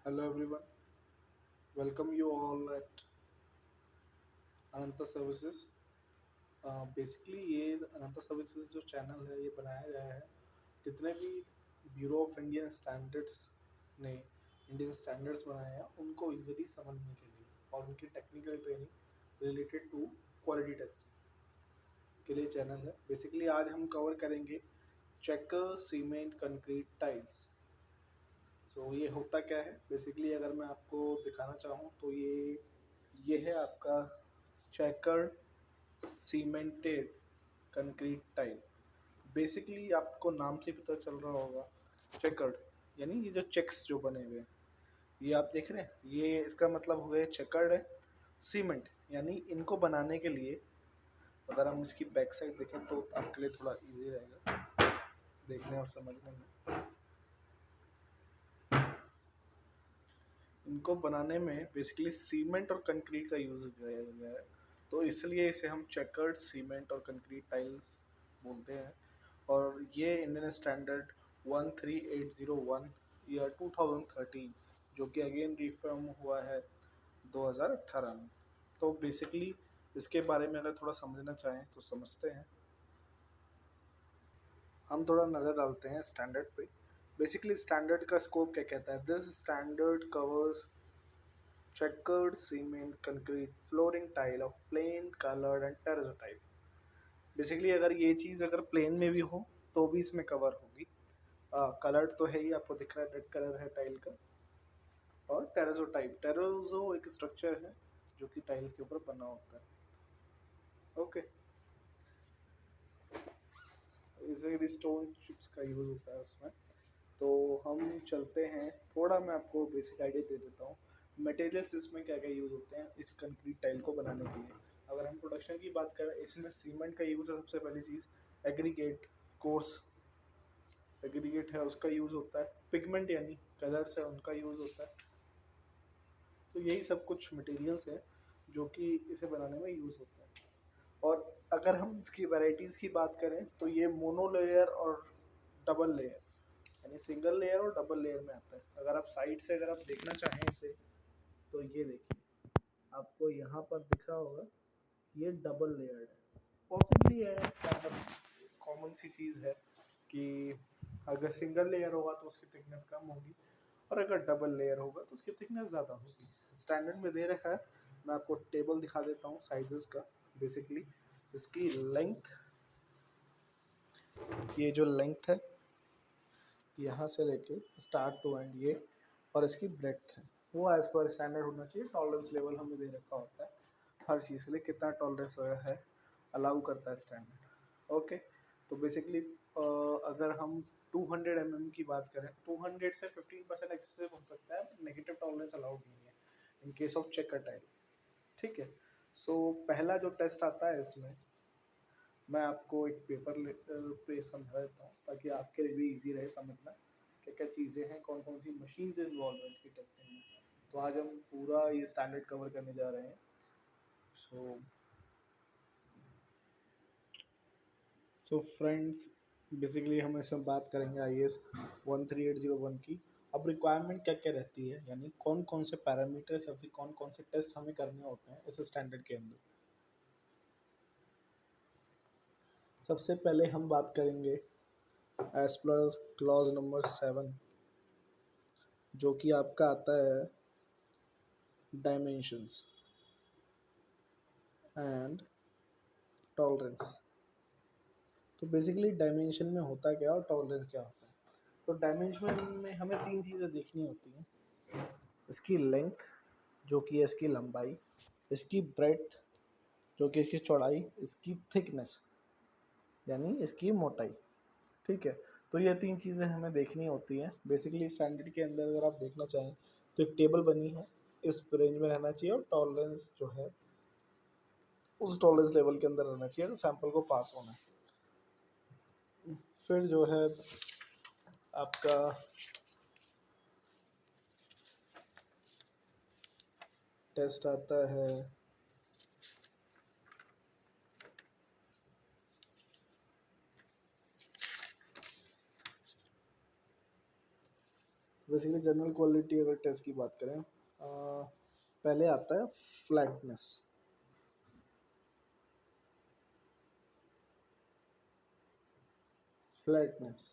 Hello everyone, welcome you all at Ananta services. Basically ये अनंता services जो channel है ये बनाया गया है जितने भी ब्यूरो ऑफ इंडियन स्टैंडर्ड्स ने इंडियन स्टैंडर्ड्स बनाए हैं उनको इजीली समझने के लिए और उनकी technical training related to quality testing के लिए चैनल है। बेसिकली आज हम कवर करेंगे चेकर सीमेंट कंक्रीट टाइल्स। ये होता क्या है, बेसिकली अगर मैं आपको दिखाना चाहूँ तो ये है आपका chequered cemented concrete tile. Basically आपको नाम से पता चल रहा होगा, चेकर्ड यानी ये जो चेक्स जो बने हुए हैं ये आप देख रहे हैं, ये इसका मतलब हो गया चेकर्ड है। सीमेंट यानी इनको बनाने के लिए अगर हम इसकी बैक साइड देखें तो आपके लिए थोड़ा इजी रहेगा देखने और समझने में। इनको बनाने में बेसिकली सीमेंट और कंक्रीट का यूज़ किया गया है, तो इसलिए इसे हम चेकर्ड सीमेंट और कंक्रीट टाइल्स बोलते हैं। और ये इंडियन स्टैंडर्ड 13801 ईयर 2013 जो कि अगेन रिफॉर्म हुआ है 2018 में। तो बेसिकली इसके बारे में अगर थोड़ा समझना चाहें तो समझते हैं। हम थोड़ा नज़र डालते हैं स्टैंडर्ड पे। बेसिकली स्टैंडर्ड का स्कोप क्या कहता है, this standard covers checkered cement concrete flooring tile of plain colored and terrazzo type। Basically अगर ये चीज़ अगर प्लेन में भी हो तो भी इसमें कवर होगी। कलर्ड तो है ही, आपको दिख रहा है रेड कलर है टाइल का। और टेराजो टाइप, टेराजो एक स्ट्रक्चर है जो कि टाइल्स के ऊपर बना होता है। ओके, इसे स्टोन चिप्स का यूज़ होता है उसमें। तो हम चलते हैं, थोड़ा मैं आपको बेसिक आइडिया दे देता हूँ मटेरियल्स इसमें क्या क्या यूज़ होते हैं इस कंक्रीट टाइल को बनाने के लिए। अगर हम प्रोडक्शन की बात करें, इसमें सीमेंट का यूज़ है सबसे पहली चीज़। एग्रीगेट, कोर्स एग्रीगेट है उसका यूज़ होता है। पिगमेंट यानी कलर्स है उनका यूज़ होता है। तो यही सब कुछ मटेरियल्स हैं जो कि इसे बनाने में यूज़ होते हैं। और अगर हम इसकी वैरायटीज़ की बात करें तो ये मोनो लेयर और डबल लेयर यानी सिंगल लेयर और डबल लेयर में आता है। अगर आप साइड से अगर आप देखना चाहें इसे तो ये देखिए, आपको यहाँ पर दिख रहा होगा ये डबल लेयर्ड है। पॉसिबली है, मतलब कॉमन सी चीज़ है कि अगर सिंगल लेयर होगा तो उसकी थिकनेस कम होगी और अगर डबल लेयर होगा तो उसकी थिकनेस ज़्यादा होगी। स्टैंडर्ड में दे रखा है, मैं आपको टेबल दिखा देता हूँ साइजेस का। बेसिकली इसकी लेंथ, ये जो लेंथ है यहाँ से लेके स्टार्ट टू एंड ये, और इसकी ब्रेड्थ है वो एज़ पर स्टैंडर्ड होना चाहिए। टॉलरेंस लेवल हमें दे रखा होता है हर चीज़ के लिए, कितना टॉलरेंस है अलाउ करता है स्टैंडर्ड। ओके, तो बेसिकली अगर हम 200 mm की बात करें, 200 से 15% एक्सेसिव हो सकता है, नेगेटिव टॉलरेंस अलाउड नहीं है in case of checker tile. ठीक है, पहला जो टेस्ट आता है इसमें, मैं आपको एक पेपर पे समझा देता हूँ ताकि आपके लिए भी इजी रहे समझना क्या क्या चीज़ें हैं, कौन कौन सी मशीन से इन्वॉल्व है इसकी टेस्टिंग में। तो आज हम पूरा ये स्टैंडर्ड कवर करने जा रहे हैं। सो फ्रेंड्स, बेसिकली हम इसमें बात करेंगे IS 13801 की। अब रिक्वायरमेंट क्या क्या रहती है, यानी कौन कौन से पैरामीटर्स या फिर कौन कौन से टेस्ट हमें करने होते हैं इस स्टैंडर्ड के अंदर। सबसे पहले हम बात करेंगे एज पर क्लॉज नंबर 7 जो कि आपका आता है डायमेंशंस एंड टॉलरेंस। तो बेसिकली डायमेंशन में होता क्या और टॉलरेंस क्या होता है। तो डायमेंशन में हमें तीन चीज़ें देखनी होती हैं, इसकी लेंथ जो कि है इसकी लंबाई, इसकी ब्रेड्थ जो कि इसकी चौड़ाई, इसकी थिकनेस यानी इसकी मोटाई। ठीक है, तो ये तीन चीज़ें हमें देखनी होती हैं। बेसिकली स्टैंडर्ड के अंदर अगर आप देखना चाहें तो एक टेबल बनी है, इस रेंज में रहना चाहिए और टॉलरेंस जो है उस टॉलरेंस लेवल के अंदर रहना चाहिए तो सैंपल को पास होना है। फिर जो है आपका टेस्ट आता है बेसिकली जनरल क्वालिटी अगर टेस्ट की बात करें, पहले आता है फ्लैटनेस। फ्लैटनेस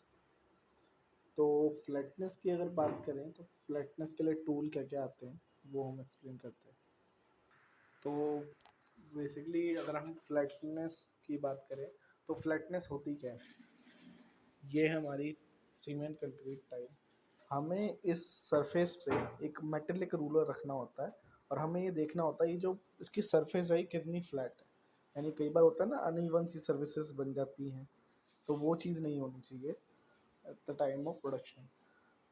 तो फ्लैटनेस की अगर बात करें तो फ्लैटनेस के लिए टूल क्या क्या आते हैं वो हम एक्सप्लेन करते हैं। तो बेसिकली अगर हम फ्लैटनेस की बात करें तो फ्लैटनेस होती क्या है, ये है हमारी सीमेंट कंक्रीट टाइल। हमें इस सरफेस पे एक मेटेलिक रूलर रखना होता है और हमें ये देखना होता है ये जो इसकी सरफेस है कितनी फ्लैट है। यानी कई बार होता है ना अनइवन सी सर्विसेज बन जाती हैं, तो वो चीज़ नहीं होनी चाहिए at the time of production.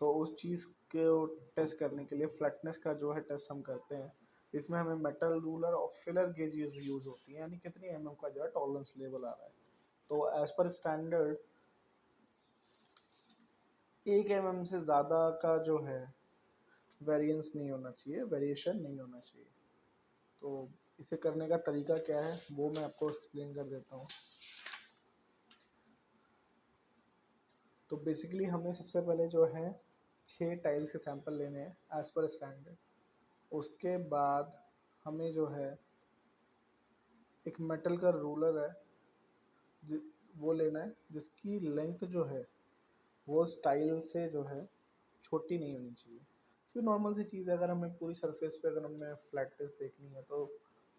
तो उस चीज़ को टेस्ट करने के लिए फ्लैटनेस का जो है टेस्ट हम करते हैं। इसमें हमें मेटल रूलर और फिलर गेज यूज़ होती है, यानी कितनी एमएम का जो है टॉलरेंस लेवल आ रहा है। तो एज पर स्टैंडर्ड 1 mm से ज़्यादा का जो है वेरिएंस नहीं होना चाहिए, वेरिएशन नहीं होना चाहिए। तो इसे करने का तरीका क्या है वो मैं आपको एक्सप्लेन कर देता हूँ। तो बेसिकली हमें सबसे पहले जो है 6 टाइल्स के सैंपल लेने हैं एज पर स्टैंडर्ड। उसके बाद हमें जो है एक मेटल का रूलर है वो लेना है जिसकी लेंथ जो है वो स्टाइल से जो है छोटी नहीं होनी चाहिए। क्योंकि नॉर्मल सी चीज़ है, अगर हमें पूरी सरफेस पे अगर हमें फ्लैटनेस देखनी है तो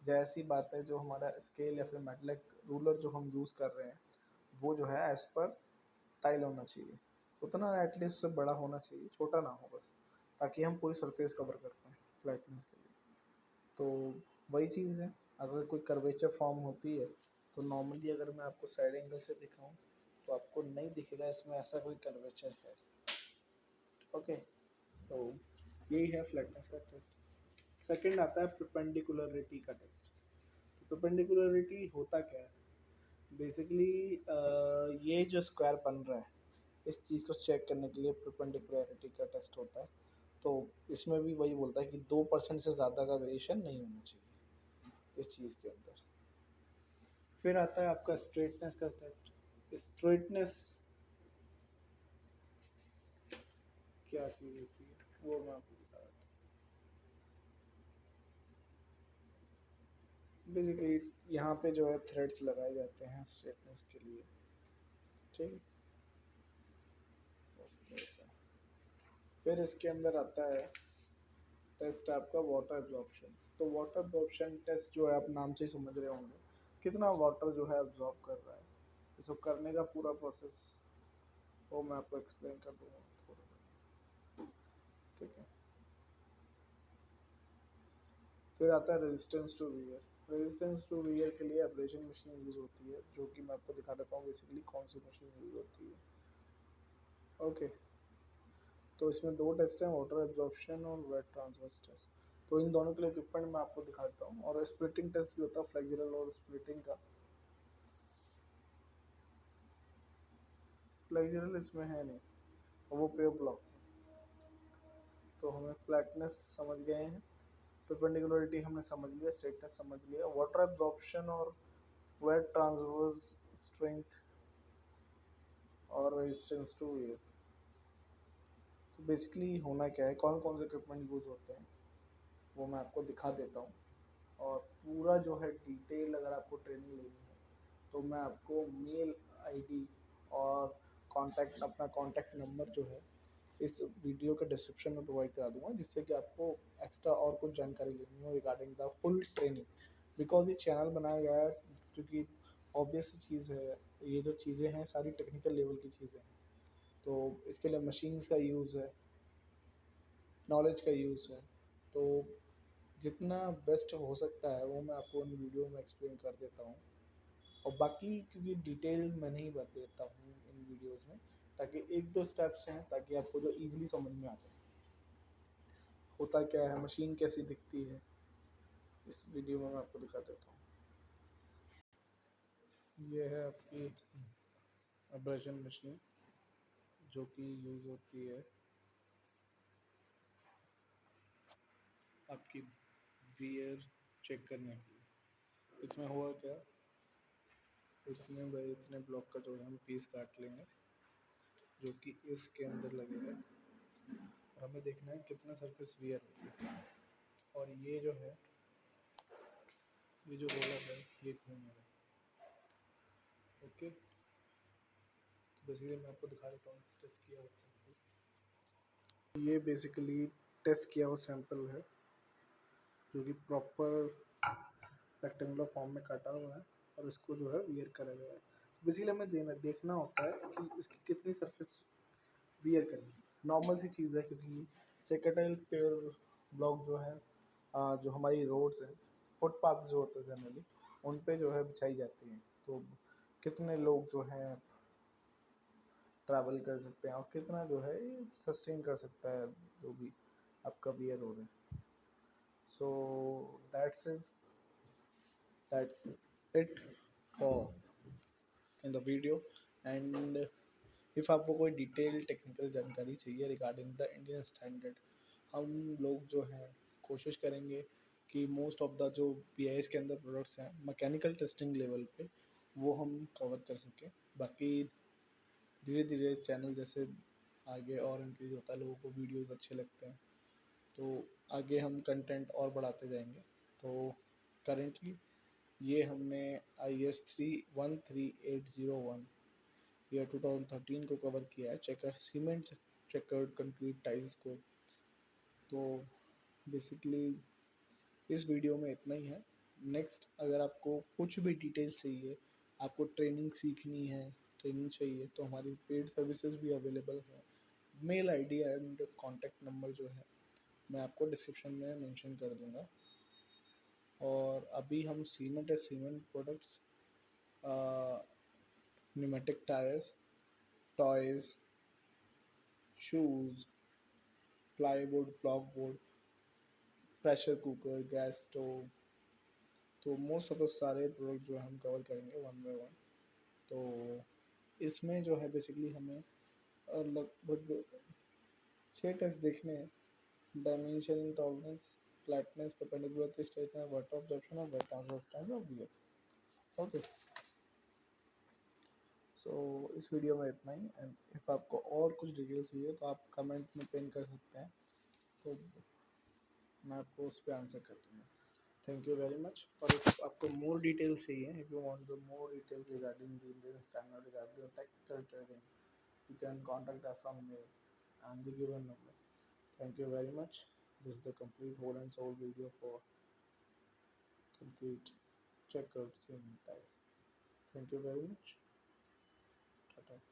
जैसी बात है जो हमारा स्केल या फिर मेटलिक रूलर जो हम यूज़ कर रहे हैं वो जो है एज पर टाइल होना चाहिए। उतना एटलीस्ट उससे बड़ा होना चाहिए, छोटा ना हो बस, ताकि हम पूरी सरफेस कवर कर पाएँ फ्लैटनेस के लिए। तो वही चीज़ है, अगर कोई कर्वेचर फॉर्म होती है तो नॉर्मली अगर मैं आपको साइड एंगल से दिखाऊं तो आपको नहीं दिखेगा इसमें ऐसा कोई कर्वेचर है। ओके, तो यही है फ्लैटनेस का टेस्ट। सेकंड आता है परपेंडिकुलरिटी का टेस्ट। तो परपेंडिकुलरिटी होता क्या है, बेसिकली ये जो स्क्वायर बन रहा है इस चीज़ को चेक करने के लिए परपेंडिकुलरिटी का टेस्ट होता है। तो इसमें भी वही बोलता है कि 2% से ज़्यादा का वेरिएशन नहीं होना चाहिए इस चीज़ के अंदर। फिर आता है आपका स्ट्रेटनेस का टेस्ट। स्ट्रेटनेस क्या चीज़ होती है वो मैं आपको बता देता हूँ। बेसिकली यहाँ पे जो है थ्रेड्स लगाए जाते हैं स्ट्रेटनेस के लिए, ठीक है। फिर इसके अंदर आता है टेस्ट आपका वाटर एब्जॉर्प्शन। तो वाटर एब्जॉर्प्शन टेस्ट जो है आप नाम से ही समझ रहे होंगे कितना वाटर जो है एब्जॉर्ब कर रहा है। इसको करने का पूरा प्रोसेस वो मैं आपको एक्सप्लेन कर दूँगा थोड़ा सा, ठीक है। फिर आता है resistance to wear. Resistance to wear के लिए एब्रेजन मशीन यूज़ होती है, जो कि मैं आपको दिखा देता हूँ बेसिकली कौन सी मशीन यूज़ होती है। ओके, तो इसमें 2 टेस्ट हैं, वाटर एब्जॉर्प्शन और वेट ट्रांसफर टेस्ट। तो इन दोनों के लिए इक्विपमेंट मैं आपको दिखा देता हूँ। और स्प्लिटिंग टेस्ट भी होता है फ्लेक्सुरल और स्प्लिटिंग का। फ्लेक्सुरल इसमें है नहीं और वो प्योर ब्लॉक। तो हमें फ्लैटनेस समझ गए हैं, परपेंडिकुलरिटी हमने समझ लिया, स्ट्रेटनेस समझ लिया, वाटर एब्जॉर्प्शन और वेट ट्रांसवर्स स्ट्रेंथ और रेजिस्टेंस टू वियर। तो बेसिकली होना क्या है, कौन कौन से इक्विपमेंट यूज़ होते हैं वो मैं आपको दिखा देता हूँ। और पूरा जो है डिटेल अगर आपको ट्रेनिंग लेनी है तो मैं आपको मेल आईडी और कांटेक्ट अपना कांटेक्ट नंबर जो है इस वीडियो के डिस्क्रिप्शन में प्रोवाइड करा दूंगा, जिससे कि आपको एक्स्ट्रा और कुछ जानकारी लेनी हो regarding the full training. Because ये चैनल बनाया गया है क्योंकि ऑब्वियस चीज़ है, ये जो चीज़ें हैं सारी टेक्निकल लेवल की चीज़ें हैं। तो इसके लिए मशीन्स का यूज़ है, नॉलेज का यूज़ है। तो जितना बेस्ट हो सकता है वो मैं आपको इन वीडियो में एक्सप्लेन कर देता हूँ। और बाकी क्योंकि डिटेल मैं नहीं बता देता हूँ इन वीडियोज़ में, ताकि 1-2 स्टेप्स हैं ताकि आपको जो ईजिली समझ में आ जाए होता क्या है, मशीन कैसी दिखती है, इस वीडियो में मैं आपको दिखा देता हूँ। ये है आपकी अब्रेजन मशीन जो कि यूज़ होती है आपकी वियर चेक करने के लिए। इसमें हुआ क्या, इसमें भाई इतने ब्लॉक का जो है हम पीस काट लेंगे जो कि इसके अंदर लगेगा। और हमें देखना है कितना सरफेस वियर होती है। और ये जो है, ये जो रोलर है ये घूमेगा। ओके, तो बेसिकली मैं आपको दिखा देता हूँ टेस्ट किया हुआ सैंपल। ये बेसिकली टेस्ट किया हुआ सैंपल है जो कि प्रॉपर रेक्टेंगुलर फॉर्म में काटा हुआ है और इसको जो है वियर करा गया है। तो बेसिकली हमें देखना होता है कि इसकी कितनी सरफेस वियर करनी है। नॉर्मल सी चीज़ है क्योंकि सेकेटाइल पेवर ब्लॉक जो है जो हमारी रोड्स हैं, फुटपाथ जो होते हैं जनरली, उन पे जो है बिछाई जाती हैं। तो कितने लोग जो हैं ट्रैवल कर सकते हैं और कितना जो है ये सस्टेन कर सकता है जो भी आपका वियर हो रहा है। So that's it for in the video. And if आपको कोई डिटेल टेक्निकल जानकारी चाहिए रिगार्डिंग द इंडियन स्टैंडर्ड, हम लोग जो हैं कोशिश करेंगे कि मोस्ट ऑफ द जो BIS के अंदर प्रोडक्ट्स हैं मैकेनिकल टेस्टिंग लेवल पे वो हम कवर कर सकें। बाकी धीरे धीरे चैनल जैसे आगे और इंक्रीज होता है, लोगों को वीडियोस अच्छे लगते हैं, तो आगे हम कंटेंट और बढ़ाते जाएंगे। तो करेंटली ये हमने IS 13801 ईयर 2013 को कवर किया है, chequer cement chequered concrete tiles को। तो बेसिकली इस वीडियो में इतना ही है। नेक्स्ट अगर आपको कुछ भी डिटेल्स चाहिए, आपको ट्रेनिंग सीखनी है, ट्रेनिंग चाहिए, तो हमारी पेड सर्विसेज भी अवेलेबल है। Mail ID and contact number जो है मैं आपको डिस्क्रिप्शन में मेंशन कर दूंगा। और अभी हम cement products, pneumatic tyres, toys, shoes, plywood, blockwood, pressure cooker, gas stove, तो मोस्ट ऑफ द सारे प्रोडक्ट जो है हम कवर करेंगे वन बाय वन। तो इसमें जो है बेसिकली हमें लगभग 6 टेस्ट देखने हैं: dimension, tolerance, flatness, perpendicular straightness, water absorption और wet transfer style of wear. Okay, so इस वीडियो में इतना ही। एंड इफ़ आपको और कुछ डिटेल्स चाहिए तो आप कमेंट में पिन कर सकते हैं, तो मैं आपको उस पर आंसर कर दूँगा। Thank you very much. और इफ आपको मोर डिटेल्स चाहिए, if you want the more details regarding the Indian standard, regarding the technical training, you can contact us on mail and the given number. Thank you very much. This is the complete whole and soul video for complete checkout cement tiles. Thank you very much. Tata.